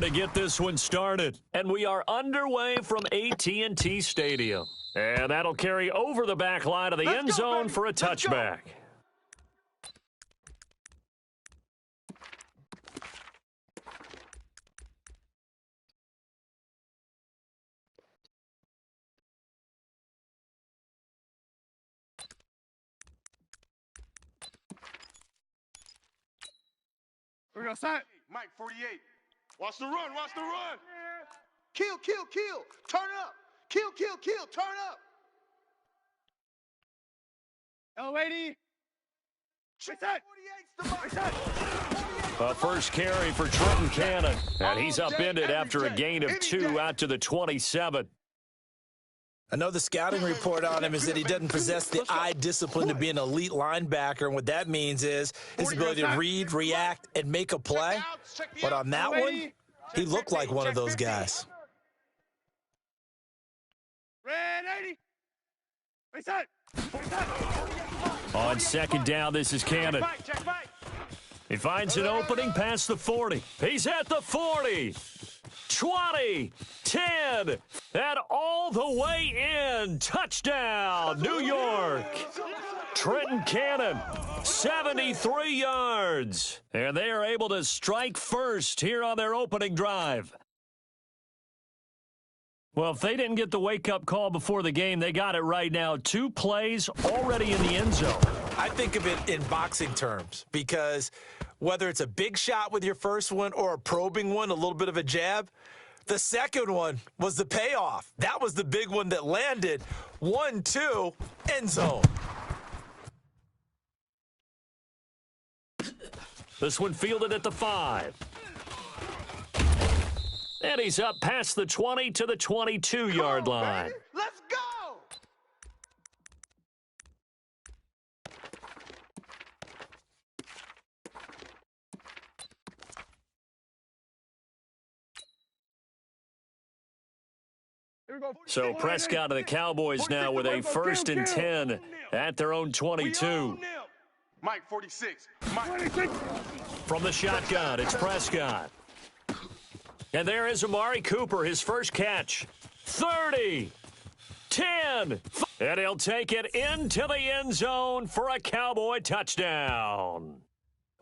To get this one started, and we are underway from AT&T Stadium, and that'll carry over the back line of the end zone for a touchback. We're gonna start. Mike 48. Watch the run, watch the run. Kill, kill, kill. Turn up. Kill, kill, kill. Turn up. Oh, lady. Reset. Reset. A first carry for Trenton Cannon, and he's upended after a gain of 2 out to the 27. I know the scouting report on him is that he doesn't possess the eye discipline to be an elite linebacker, and what that means is his ability to read, react, and make a play. But on that one, he looked like one of those guys. Red 80. Reset. On second down, this is Cannon. He finds an opening past the 40. He's at the 40. 20, 10, and all the way in. Touchdown, New York. Trenton Cannon, 73 yards. And they are able to strike first here on their opening drive. Well, if they didn't get the wake-up call before the game, they got it right now. 2 plays already in the end zone. I think of it in boxing terms because whether it's a big shot with your first one or a probing one, a little bit of a jab, the second one was the payoff. That was the big one that landed. 1-2, end zone. This one fielded at the 5. And he's up past the 20 to the 22-yard line. Let's go. So Prescott and the Cowboys now with a 1st and 10 at their own 22. Mike 46. Mike. From the shotgun, it's Prescott. And there is Amari Cooper, his first catch. 30, 10, and he'll take it into the end zone for a Cowboy touchdown.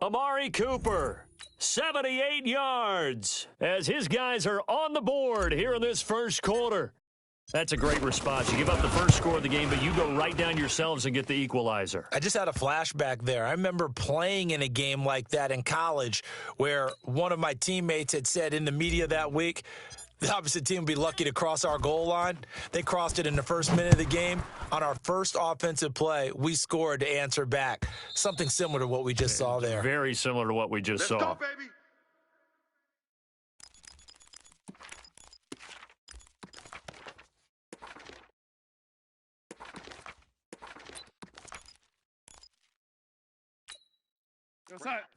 Amari Cooper, 78 yards, as his guys are on the board here in this first quarter. That's a great response. You give up the first score of the game, but you go right down yourselves and get the equalizer. I just had a flashback there. I remember playing in a game like that in college where one of my teammates had said in the media that week, the opposite team would be lucky to cross our goal line. They crossed it in the first minute of the game. On our first offensive play, we scored to answer back. Something similar to what we just saw there. Very similar to what we just saw. Let's go, baby.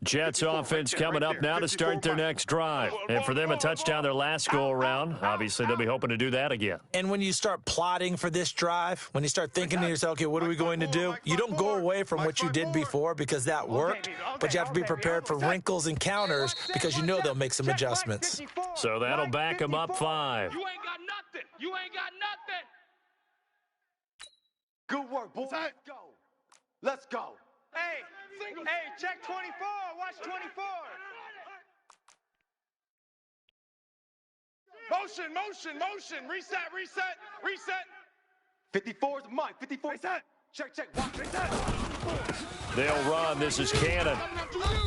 Jets offense coming up now to start their next drive. And for them, a touchdown their last go-around. Obviously, they'll be hoping to do that again. And when you start plotting for this drive, when you start thinking to yourself, okay, what are we going to do? You don't go away from what you did before because that worked, but you have to be prepared for wrinkles and counters because you know they'll make some adjustments. So that'll back them up 5. You ain't got nothing. You ain't got nothing. Good work, boys. Let's go. Let's go. Hey, check 24. Watch 24. Motion. Reset. 54 is Mike. 54. Reset. Check. Watch. Reset. They'll run. This is Cannon.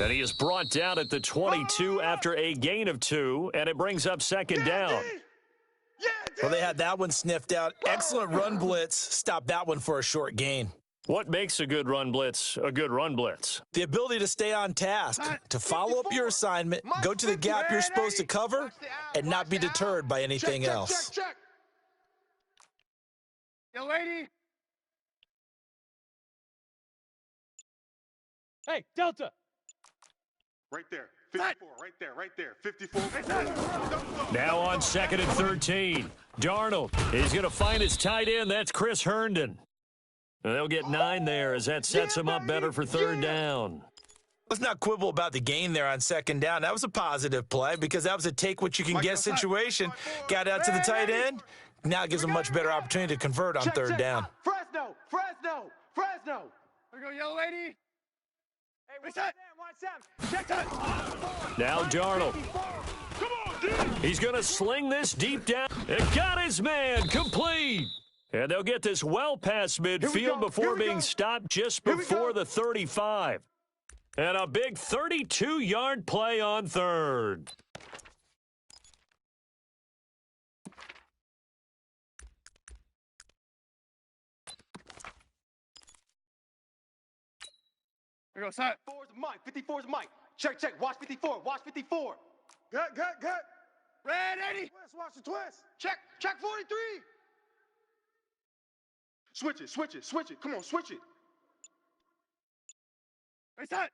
And he is brought down at the 22 after a gain of 2, and it brings up second down. Well, they had that one sniffed out. Excellent run blitz. Stopped that one for a short gain. What makes a good run blitz a good run blitz? The ability to stay on task, to follow up your assignment, go to the gap you're supposed to cover, and not be deterred by anything else. Check. Yo, lady. Hey, Delta. Right there. 54, right there. 54. Now on 2nd and 13. Darnold is going to find his tight end. That's Chris Herndon. And they'll get 9 there as that sets him up better for 3rd down. Let's not quibble about the gain there on second down. That was a positive play because that was a take-what-you-can-get situation. Got out to the tight end. Now it gives them a much better opportunity to convert on third down. Fresno. There we go, yellow lady. Hey, what's that? Check that. Now Darnold. He's going to sling this deep down. It got his man complete. And they'll get this well past midfield before being stopped just before the 35. And a big 32-yard play on third. There we go, set. 54's Mike. 54's Mike. Check. Watch 54. Watch 54. Good. Red 80. Twist. Watch the twist. Check 43. Switch it. Come on, switch it. Hey, set.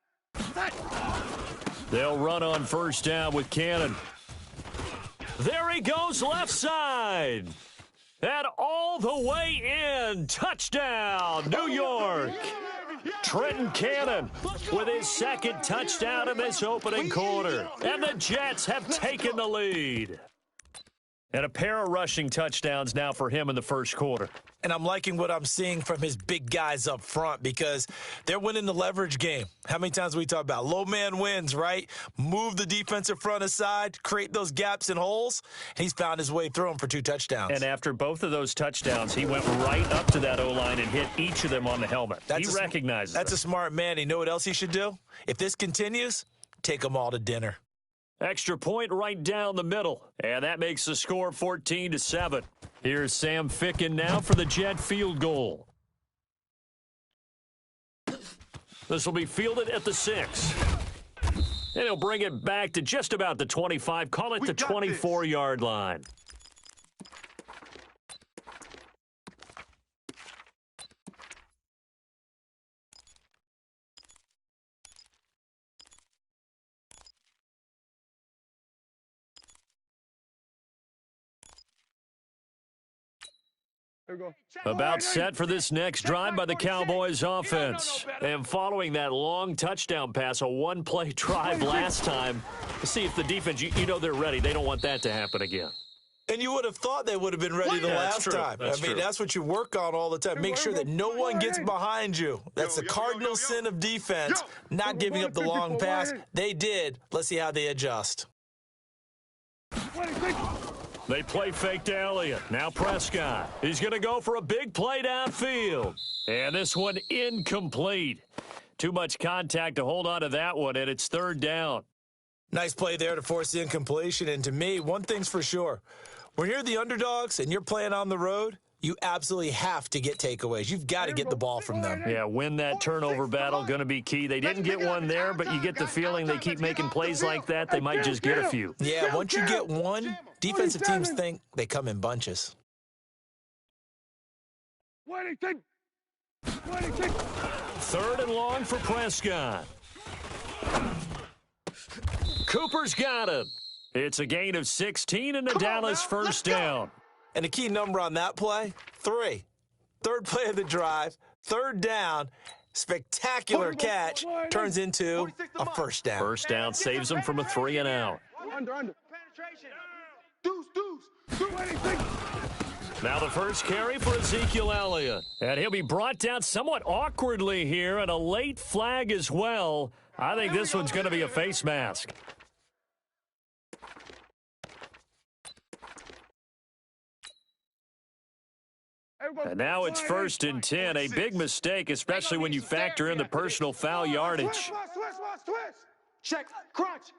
They'll run on first down with Cannon. There he goes left side. And all the way in. Touchdown, New York. Trenton Cannon with his second touchdown in this opening quarter. And the Jets have taken the lead. And a pair of rushing touchdowns now for him in the first quarter. And I'm liking what I'm seeing from his big guys up front because they're winning the leverage game. How many times we talk about low man wins, right? Move the defensive front aside, create those gaps and holes. He's found his way through them for 2 touchdowns. And after both of those touchdowns, he went right up to that O-line and hit each of them on the helmet. He recognizes That's a smart man. You know what else he should do? If this continues, take them all to dinner. Extra point right down the middle. And that makes the score 14-7. Here's Sam Ficken now for the Jet field goal. This will be fielded at the 6. And he'll bring it back to just about the 25. Call it the 24-yard line. There we go. About set for this next drive by the Cowboys offense. And following that long touchdown pass, a one-play drive last time, to see if the defense, you know they're ready. They don't want that to happen again. And you would have thought they would have been ready the last time. I mean, that's what you work on all the time. Make sure that no one gets behind you. That's the cardinal sin of defense, not giving up the long pass. They did. Let's see how they adjust. They play fake to Elliott. Now Prescott. He's going to go for a big play downfield. And this one incomplete. Too much contact to hold on to that one, and it's third down. Nice play there to force the incompletion. And to me, one thing's for sure. When you're the underdogs and you're playing on the road, you absolutely have to get takeaways. You've got to get the ball from them. Yeah, win that turnover battle, going to be key. They didn't get one there, but you get the feeling they keep making plays like that, they might just get a few. Yeah, once you get one, defensive teams think they come in bunches. Third and long for Prescott. Cooper's got it. It's a gain of 16 and a Dallas first down. And the key number on that play, 3. Third play of the drive, third down, spectacular catch, turns into a first down. First down saves them from a 3 and out. Under. Penetration. Deuce. Now the first carry for Ezekiel Elliott. And he'll be brought down somewhat awkwardly here, and a late flag as well. I think this one's going to be a face mask. And now it's 1st and 10. A big mistake, especially when you factor in the personal foul yardage. Twist. Check. Crunch.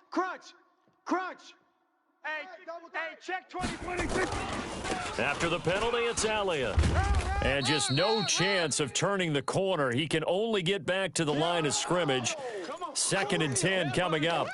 Hey, check 20. After the penalty, it's Elliott. And just no chance of turning the corner. He can only get back to the line of scrimmage. 2nd and 10 coming up.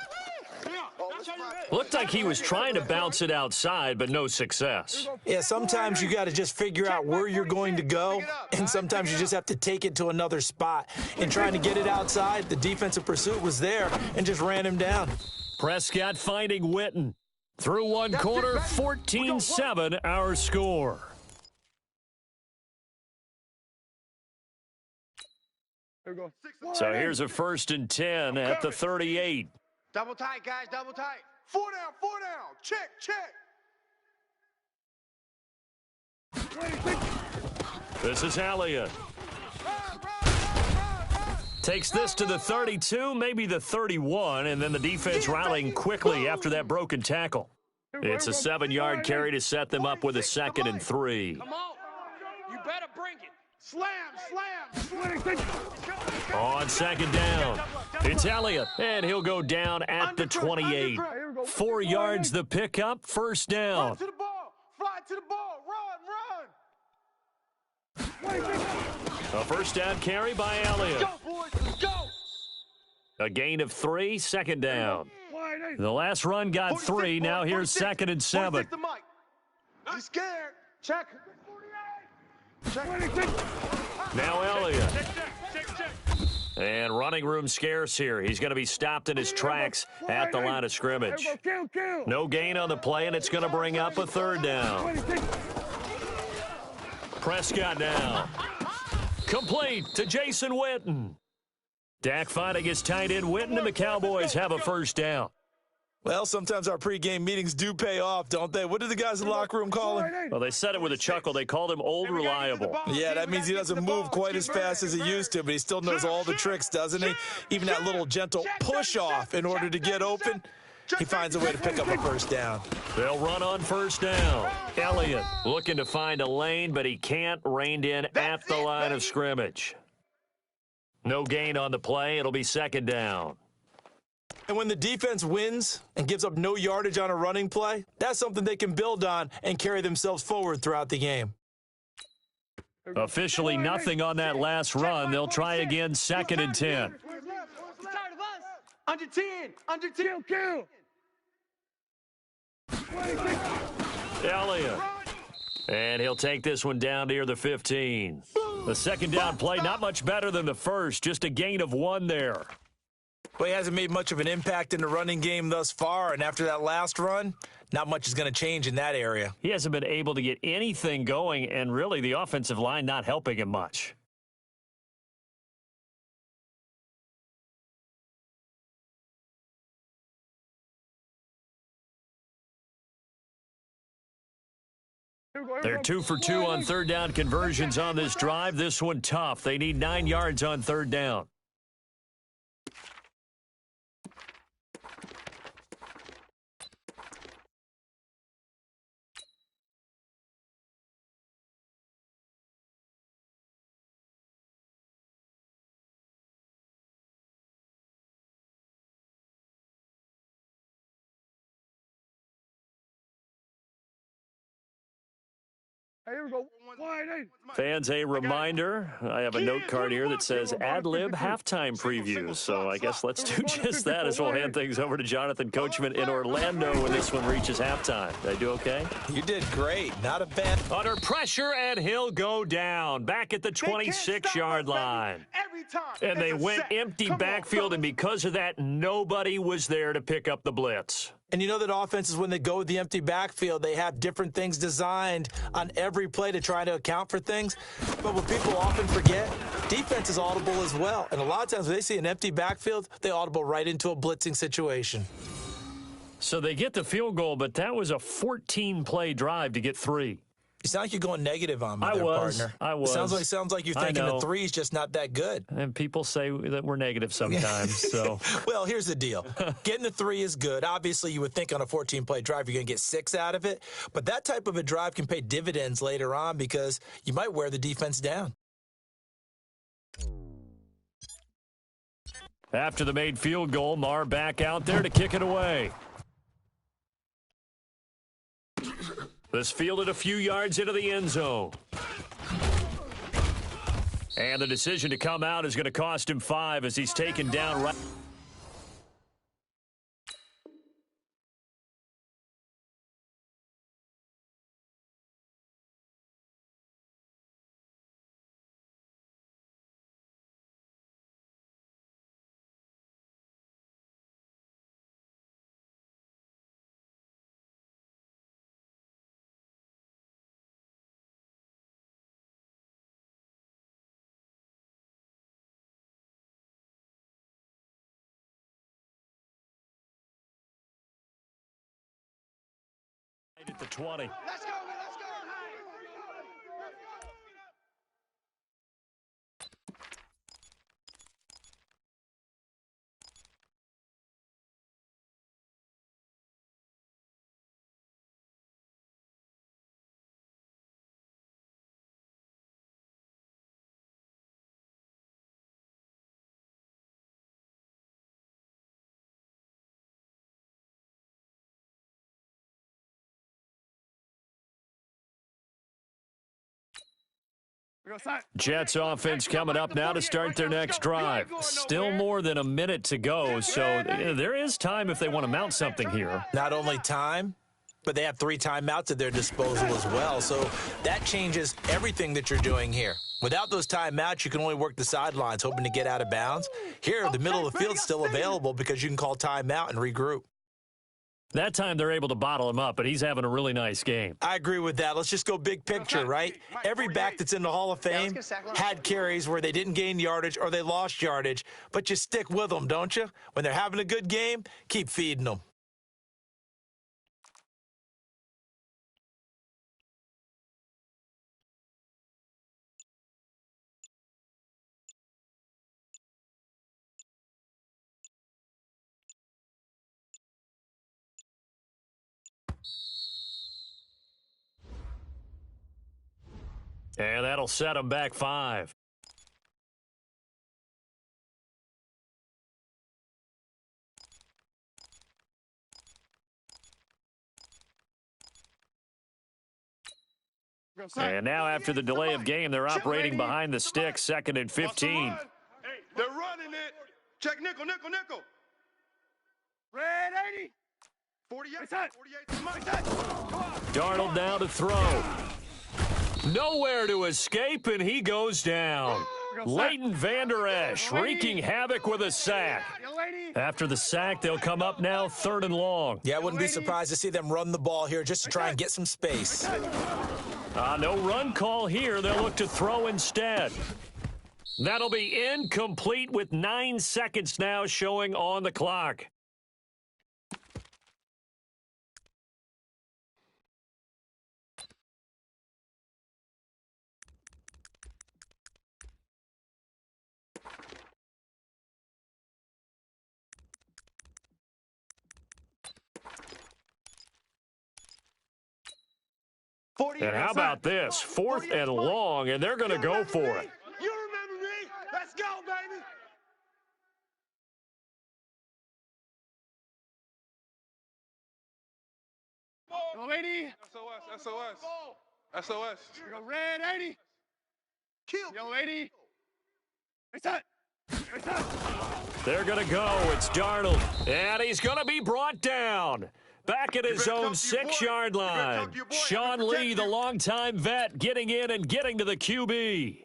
Looked like he was trying to bounce it outside, but no success. Yeah, sometimes you got to just figure out where you're going to go, and sometimes you just have to take it to another spot. In trying to get it outside, the defensive pursuit was there and just ran him down. Prescott finding Witten. Through one quarter, 14-7 our score. So here's a 1st and 10 at the 38. Double tight, guys, double tight. 4 down, 4 down. Check, check. This is Elliott. Takes this to the 32, maybe the 31, and then the defense rallying quickly after that broken tackle. It's a 7-yard carry to set them up with a 2nd and 3. Come on. You better bring it. Slam, slam. On 2nd down, it's Elliott, and he'll go down at the 28. 4 yards the pickup, 1st down. To the ball. Fly to the ball. Run, run. A 1st down carry by Elliott. Go, boys. Let's go. A gain of 3, 2nd down. The last run got 3. Now here's 2nd and 7. He's scared. Check. Now Elliott. Check. And running room scarce here. He's going to be stopped in his tracks at the line of scrimmage. No gain on the play, and it's going to bring up a 3rd down. Prescott now. Complete to Jason Witten. Dak finding his tight end Witten, and the Cowboys have a 1st down. Well, sometimes our pregame meetings do pay off, don't they? What did the guys in the locker room call him? Well, they said it with a chuckle. They called him Old Reliable. Yeah, that means he doesn't move quite as fast as he used to, but he still knows all the tricks, doesn't he? Even that little gentle push-off in order to get open, he finds a way to pick up a 1st down. They'll run on 1st down. Elliott looking to find a lane, but he can't, reined in at the line of scrimmage. No gain on the play. It'll be 2nd down. And when the defense wins and gives up no yardage on a running play, that's something they can build on and carry themselves forward throughout the game. Officially nothing on that last run. They'll try again, 2nd and 10. Under 10. Under 10. Kill. Elliott. And he'll take this one down near the 15. The 2nd down play, not much better than the first, just a gain of 1 there. Well, he hasn't made much of an impact in the running game thus far, and after that last run, not much is going to change in that area. He hasn't been able to get anything going, and really the offensive line not helping him much. They're 2 for 2 on 3rd down conversions on this drive. This one tough. They need 9 yards on 3rd down. Fans, a reminder, I have a note card here that says ad-lib halftime previews. So I guess let's do just that as we'll hand things over to Jonathan Coachman in Orlando when this one reaches halftime. Did I do okay? You did great. Not a bad. Under pressure, and he'll go down back at the 26-yard line. And they went empty backfield, and because of that, nobody was there to pick up the blitz. And you know that offenses, when they go with the empty backfield, they have different things designed on every play to try to account for things. But what people often forget, defense is audible as well. And a lot of times when they see an empty backfield, they audible right into a blitzing situation. So they get the field goal, but that was a 14-play drive to get 3. You sound like you're going negative on me, partner. I was. Sounds like you're thinking the 3's just not that good. And people say that we're negative sometimes. So, well, here's the deal. Getting the 3 is good. Obviously, you would think on a 14-play drive you're going to get 6 out of it. But that type of a drive can pay dividends later on because you might wear the defense down. After the made field goal, Marr back out there to kick it away. This fielded a few yards into the end zone. And the decision to come out is going to cost him 5 as he's taken down right. At the 20. Let's go, man. Let's go. Jets offense coming up now to start their next drive. Still more than a minute to go, so there is time if they want to mount something here. Not only time, but they have 3 timeouts at their disposal as well. So that changes everything that you're doing here. Without those timeouts, you can only work the sidelines, hoping to get out of bounds. Here, the middle of the field's still available because you can call timeout and regroup. That time they're able to bottle him up, but he's having a really nice game. I agree with that. Let's just go big picture, right? Every back that's in the Hall of Fame had carries where they didn't gain yardage or they lost yardage, but you stick with them, don't you? When they're having a good game, keep feeding them. And that'll set him back 5. And now after the delay of game, they're operating behind the sticks, 2nd and 15. They're running it. Check nickel, nickel, nickel. Red 80. 48. 48. Darnold now to throw. Nowhere to escape, and he goes down. Leighton Vander Esch wreaking havoc with a sack. After the sack, they'll come up now 3rd and long. Yeah, I wouldn't be surprised to see them run the ball here just to try and get some space. No run call here. They'll look to throw instead. That'll be incomplete with 9 seconds now showing on the clock. And how about this? 4th and long, and they're going to go for it. You remember me? Let's go, baby. Go 80. SOS. Go red 80. Kill. Yo 80. Reset. They're going to go. It's Darnold. And he's going to be brought down. Back at his own 6-yard line. Sean Lee, the longtime vet, getting in and getting to the QB.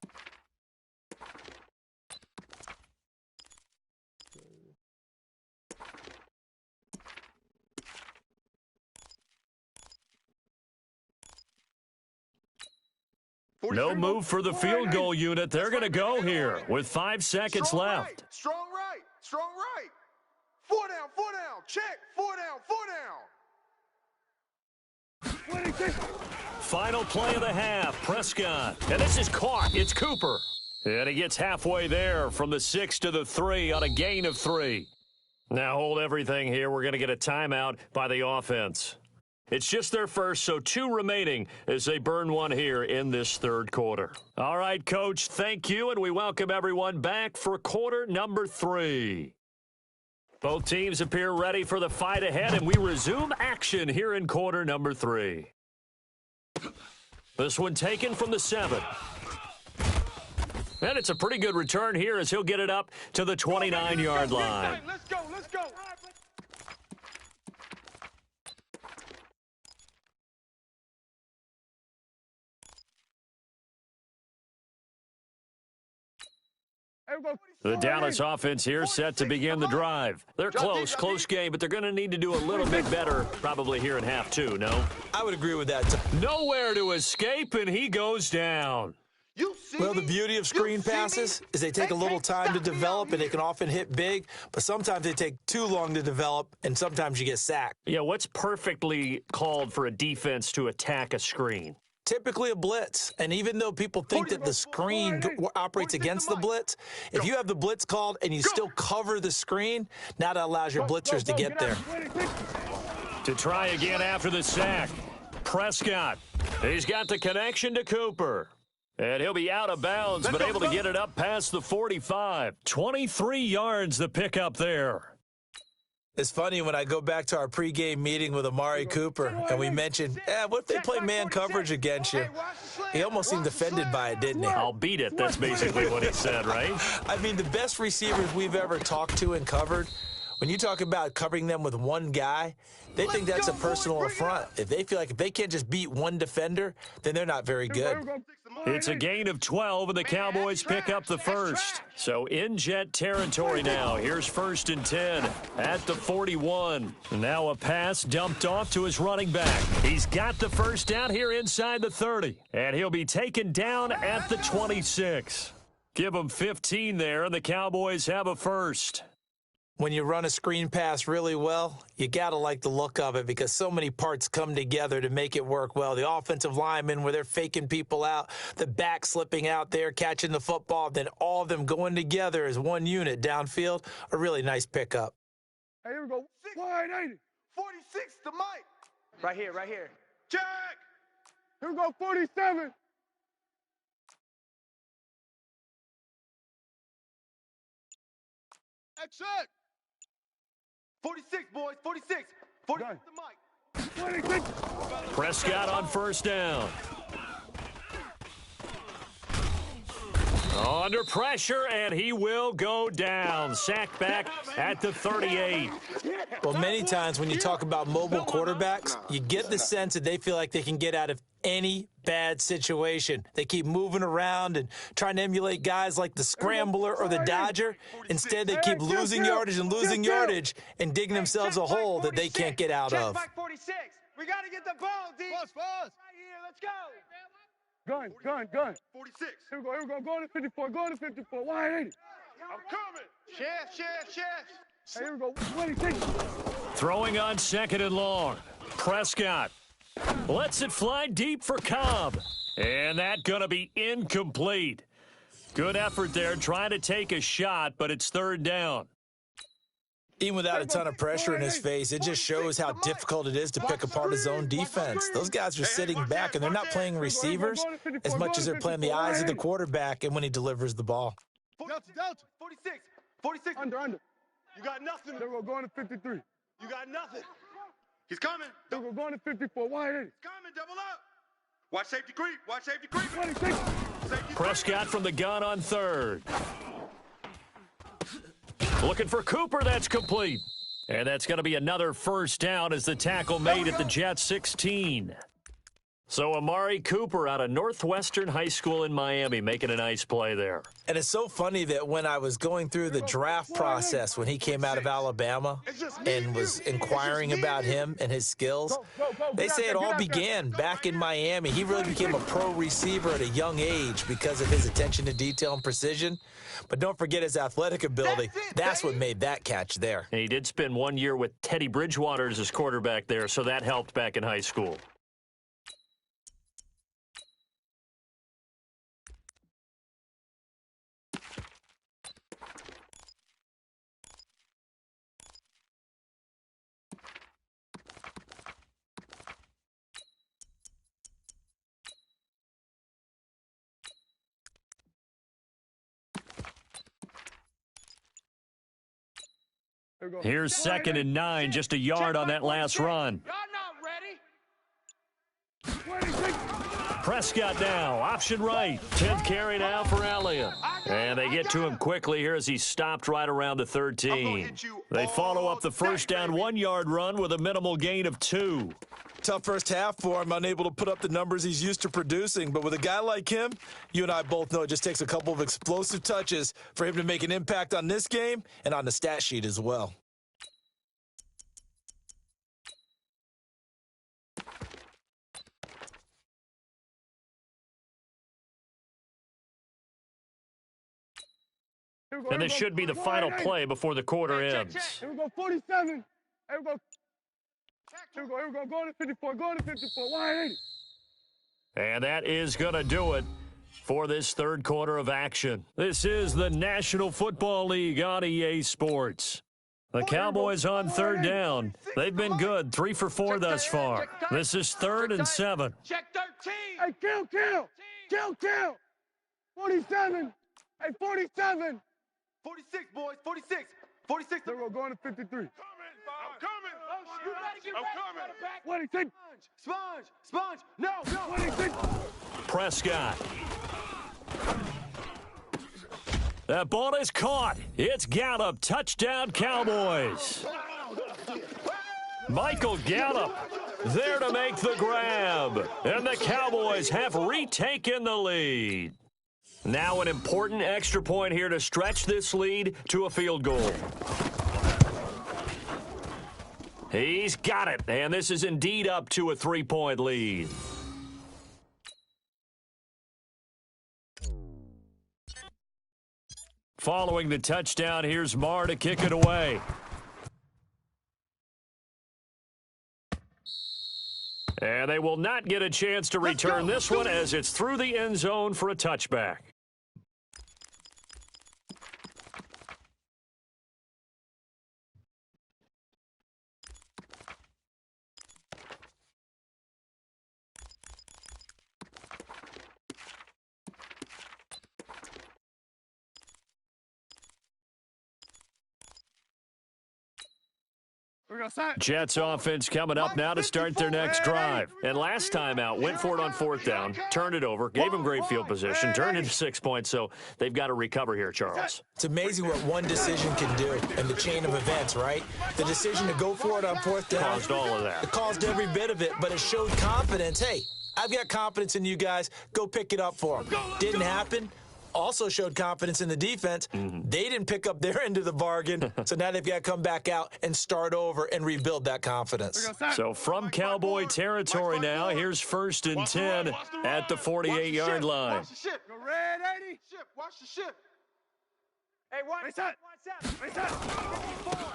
No move for the field goal unit. They're going to go here with 5 seconds left. Strong right. Strong right. 4 down, 4 down. Check. 4 down, 4 down. Final play of the half, Prescott. And this is caught. It's Cooper. And he gets halfway there from the 6 to the 3 on a gain of 3. Now hold everything here. We're going to get a timeout by the offense. It's just their first, so 2 remaining as they burn 1 here in this 3rd quarter. All right, Coach, thank you, and we welcome everyone back for quarter number 3. Both teams appear ready for the fight ahead, and we resume action here in quarter number 3. This one taken from the 7. And it's a pretty good return here as he'll get it up to the 29-yard line. Let's go. Let's go. The Dallas offense here set to begin the drive. They're close game, but they're going to need to do a little bit better probably here in half 2, no? I would agree with that. Nowhere to escape, and he goes down. You see Well, the me? beauty of You screen see me? passes is they take They a little can't time to stop me develop, out and they here. can often hit big, but sometimes they take too long to develop, and sometimes you get sacked. Yeah, what's perfectly called for a defense to attack a screen? Typically a blitz, and even though people think that the screen operates against the blitz, if you have the blitz called and you still cover the screen, now that allows your blitzers to get there. To try again after the sack. Prescott. He's got the connection to Cooper. And he'll be out of bounds, but able to get it up past the 45. 23 yards the pickup there. It's funny when I go back to our pregame meeting with Amari Cooper, and we mentioned, what if they play man coverage against you? He almost seemed offended by it, didn't he? I'll beat it. That's basically what he said, right? I mean, the best receivers we've ever talked to and covered, when you talk about covering them with one guy, they think that's a personal affront. If they feel like if they can't just beat one defender, then they're not very good. It's a gain of 12, and the Cowboys pick up the first. So in Jet territory now. Here's 1st and 10 at the 41. Now a pass dumped off to his running back. He's got the first down here inside the 30, and he'll be taken down at the 26. Give him 15 there, and the Cowboys have a first. When you run a screen pass really well, you got to like the look of it because so many parts come together to make it work well. The offensive linemen, where they're faking people out, the back slipping out there, catching the football, then all of them going together as one unit downfield, a really nice pickup. Hey, here we go. 180. 46 to Mike. Right here, right here. Jack. Here we go, 47. Exit. 46, boys. 46. 46 to Mike. 26. Prescott on first down. Under pressure, and he will go down. Sacked back at the 38. Well, many times when you talk about mobile quarterbacks, you get the sense that they feel like they can get out of any bad situation. They keep moving around and trying to emulate guys like the Scrambler or the Dodger. Instead, they keep losing yardage and digging themselves a hole that they can't get out of. Check back 46. We got to get the ball, D. Buzz. Right here, let's go. Gun. 46. Here we go. Go to 54. 180. I'm coming. Chef. Hey, here we go. 26. Throwing on 2nd and long. Prescott lets it fly deep for Cobb. And that's going to be incomplete. Good effort there trying to take a shot, but it's 3rd down. Even without a ton of pressure in his face, it just shows how difficult it is to pick apart his own defense. Those guys are sitting back, and they're not playing receivers as much as they're playing the eyes of the quarterback and when he delivers the ball. Delta. 46. Under. You got nothing. Here we go. Going to 53. You got nothing. He's coming. Here we go. Going to 54. 180. Coming. Double up. Watch safety creep. 26. Safety Prescott from the gun on 3rd. Looking for Cooper. That's complete. And that's going to be another first down as the tackle made at the Jets 16. So Amari Cooper out of Northwestern High School in Miami making a nice play there. And it's so funny that when I was going through the draft process when he came out of Alabama and was inquiring about him and his skills, they say it all began back in Miami. He really became a pro receiver at a young age because of his attention to detail and precision. But don't forget his athletic ability. That's what made that catch there. And he did spend 1 year with Teddy Bridgewater as his quarterback there, so that helped back in high school. Here's 2nd and 9, just a yard on that last run. Y'all not ready. 26. Prescott now, option right. 10th carry now for Elliott. And they get to him quickly here as he stopped right around the 13. They follow up the first down 1-yard run with a minimal gain of 2. Tough first half for him, unable to put up the numbers he's used to producing. But with a guy like him, you and I both know it just takes a couple of explosive touches for him to make an impact on this game and on the stat sheet as well. And this should be the final play before the quarter ends. Here we go, 47. Here we go. Here we go. Go to 54. Go to 54. 180. And that is going to do it for this third quarter of action. This is the National Football League on EA Sports. The Cowboys on third down. They've been good, 3 for 4 thus far. This is 3rd and 7. Check 13. Hey, kill. 47. Hey, 47. 46, boys, 46. 46. Here we go, going to 53. I'm coming. You better get ready. I'm coming. 26. Sponge. No. 26. Prescott. That ball is caught. It's Gallup. Touchdown, Cowboys. Michael Gallup there to make the grab. And the Cowboys have retaken the lead. Now an important extra point here to stretch this lead to a field goal. He's got it, and this is indeed up to a 3-point lead. Following the touchdown, here's Marr to kick it away. And they will not get a chance to return this one as it's through the end zone for a touchback. Jets offense coming up now to start their next drive. And last time out, went for it on 4th down, turned it over, gave them great field position, turned into 6 points, so they've got to recover here, Charles. It's amazing what one decision can do in the chain of events, right? The decision to go for it on 4th down. Caused all of that. It caused every bit of it, but it showed confidence. Hey, I've got confidence in you guys. Go pick it up for them. Didn't happen. Also showed confidence in the defense. They didn't pick up their end of the bargain, so now they've got to come back out and start over and rebuild that confidence. So from Cowboy territory now, here's 1st and 10 at the 48-yard line. Watch the ship. Go red 80. Watch the ship. Hey, watch that.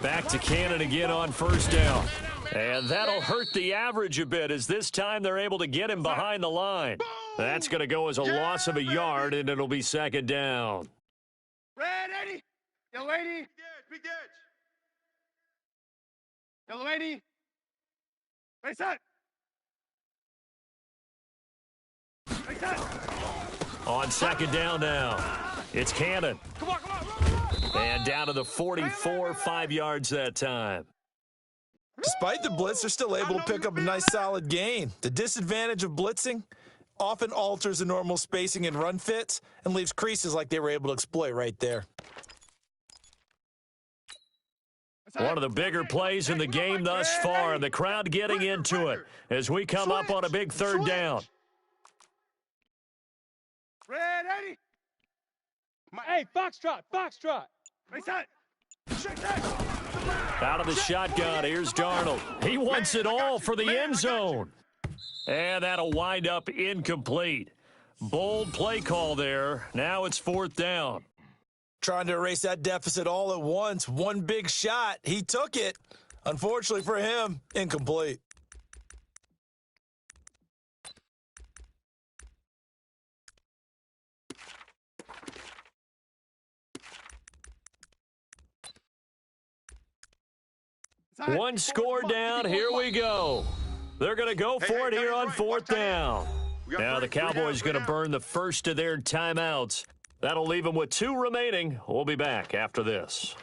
Back to Cannon again on 1st down. And that'll hurt the average a bit as this time they're able to get him behind the line. That's going to go as a loss of a yard, and it'll be 2nd down. Red 80. Yellow 80. Big edge. Yellow 80. Face that. Face that. On 2nd down now, it's Cannon. Come on. And down to the 44, 5 yards that time. Despite the blitz, they're still able to pick up a nice solid gain. The disadvantage of blitzing often alters the normal spacing and run fits and leaves creases like they were able to exploit right there. One of the bigger plays in the game thus far, and the crowd getting into it as we come up on a big 3rd down. Red 80. Hey, Foxtrot. Face that. Shake that. Out of the shotgun, here's Darnold. He wants it all for the end zone. And that'll wind up incomplete. Bold play call there. Now it's 4th down. Trying to erase that deficit all at once. One big shot. He took it. Unfortunately for him, incomplete. One score down. Here we go. They're going to go for it here on 4th down. Now the Cowboys going to burn the first of their timeouts. That'll leave them with 2 remaining. We'll be back after this.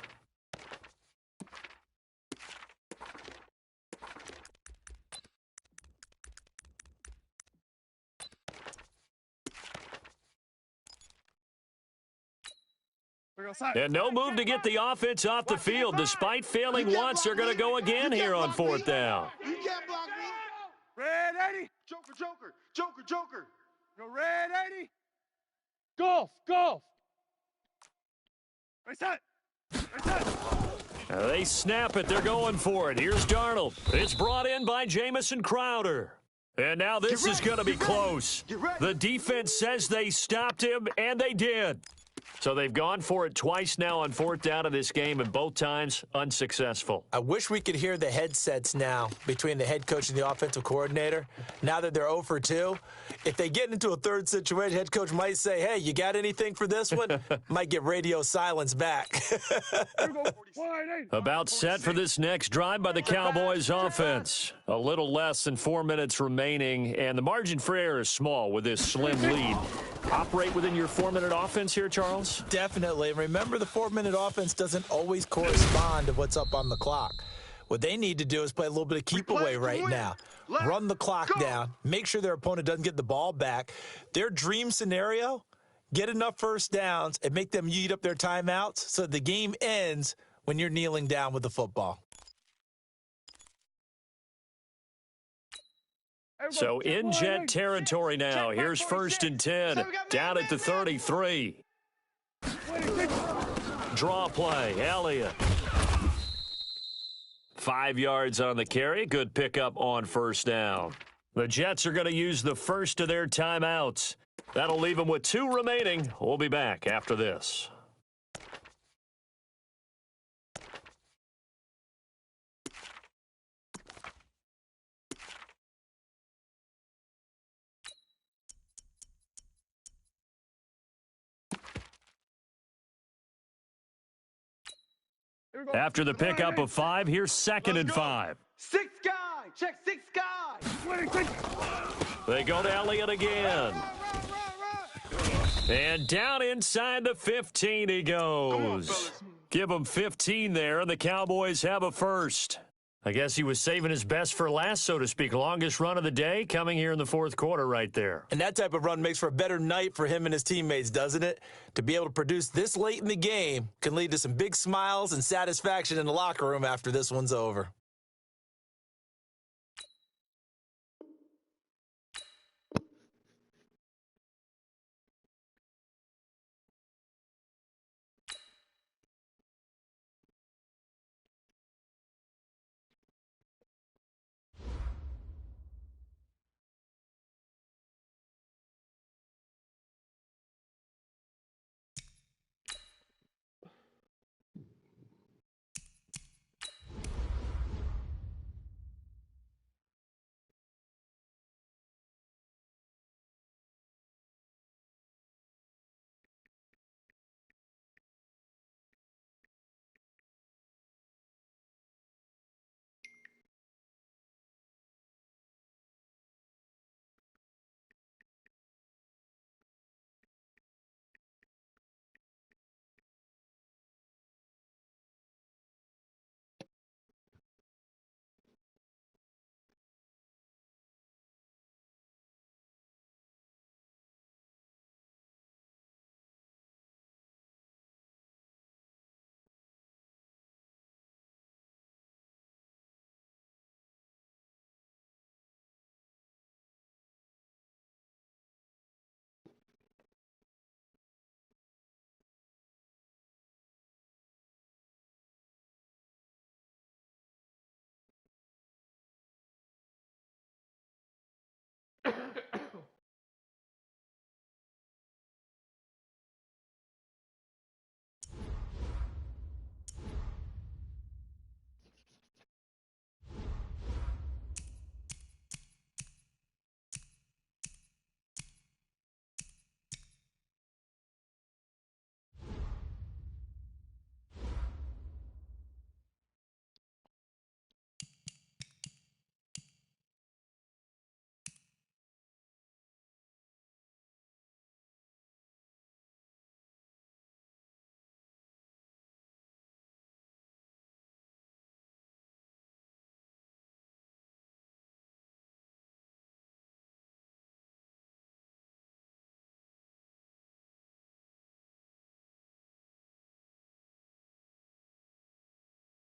And no move to get the offense off the field. Despite failing once, they're going to go again here on 4th down. You can't block me. Red 80. Joker. Go red 80. Golf. Face that. Now they snap it. They're going for it. Here's Darnold. It's brought in by Jamison Crowder. And now this is going to be close. The defense says they stopped him, and they did. So they've gone for it twice now on fourth down of this game, and both times unsuccessful. I wish we could hear the headsets now between the head coach and the offensive coordinator. Now that they're 0 for 2, if they get into a third situation, head coach might say, hey, you got anything for this one? Might get radio silence back. About set for this next drive by the Cowboys offense. A little less than 4 minutes remaining, and the margin for error is small with this slim lead. Operate within your 4-minute offense here, Charles? Definitely. Remember, the 4-minute offense doesn't always correspond to what's up on the clock. What they need to do is play a little bit of keep away right now. Run the clock down. Make sure their opponent doesn't get the ball back. Their dream scenario, get enough first downs and make them eat up their timeouts so the game ends when you're kneeling down with the football. So in Jet territory now. Here's 1st and 10. Down at the 33. Draw play. Elliott. 5 yards on the carry. Good pickup on first down. The Jets are going to use the first of their timeouts. That'll leave them with 2 remaining. We'll be back after this. After the pickup of 5, here's 2nd and 5. 6 guy. Check 6 guy. They go to Elliott again. And down inside the 15 he goes. Give him 15 there, and the Cowboys have a first. I guess he was saving his best for last, so to speak. Longest run of the day coming here in the fourth quarter right there. And that type of run makes for a better night for him and his teammates, doesn't it? To be able to produce this late in the game can lead to some big smiles and satisfaction in the locker room after this one's over.